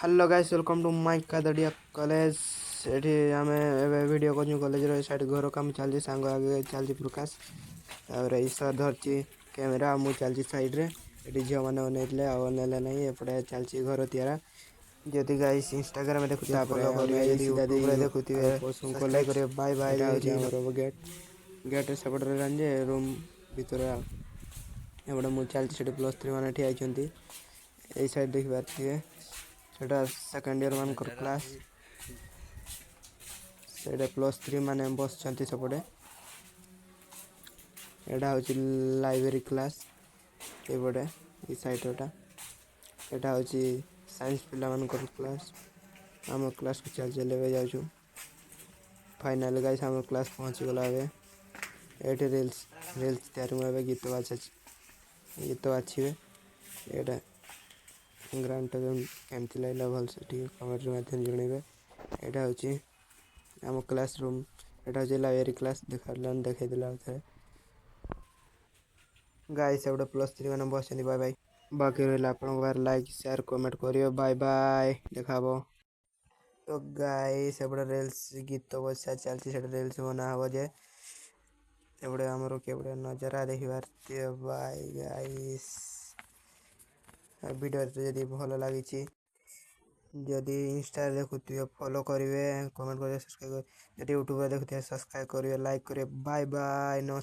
Hello guys welcome to my Kadadiya college. एठी आमे एबे वीडियो कोचिंग कॉलेज रो साइड घर काम चलजी सांग आगे चलजी प्रकाश और ईश्वर धरची कैमरा मु चलजी साइड रे एठी झियो माने ओनेले आ ओनेले नहीं एपड़े चलची घर तियारा जदि गाइस इंस्टाग्राम रे देखुते फॉलो करिवे जदि यूट्यूब रे देखुते सब्सक्राइब करिवे बाय बाय एटा होची हमर गेट सेपट रे रंजे रूम भीतर एबडे मु चलची सेठी +3 माने ठिया आइछंती ए साइड देखि पारथिए सेटा सेकंड ईयर मान क्लास सेटा +3 माने बसचंती सेपटे एटा होची लाइब्रेरी क्लास एबडे ई साइड रोटा एटा होची साइंस पिला मान क्लास हम क्लास को चल चलेबे जाउछु फाइनल गाइस हम क्लास पहुंची गला बे एटे रील्स तैयार में गीत अच्छी एटा ग्रांड केमती लागला भल से ठीक कमेंट माध्यम जणेबे एटा होची हम क्लासरूम एटा होची लाइब्रेरी क्लास देखारलन देखाइ दिला थे गाइस एबडे +3 माने बसनी बाय बाय बाकी रहला आपन बार लाइक शेयर कमेंट करियो बाय बाय देखाबो तो गाइस एबडे रील्स गीत बसा चलती सेटा रील्स बना हो जे एबडे हमरो केबडे नजारा देखिबार ते बाय गाइस वीडियो जदि भल लागिछि जदि इंस्टा देखुथिबे फॉलो करिवे कमेंट करिवे सब्सक्राइब करिवे जदि यूट्यूब देखुथिबे सब्सक्राइब करिवे लाइक करिवे बाय बाय नमस्कार।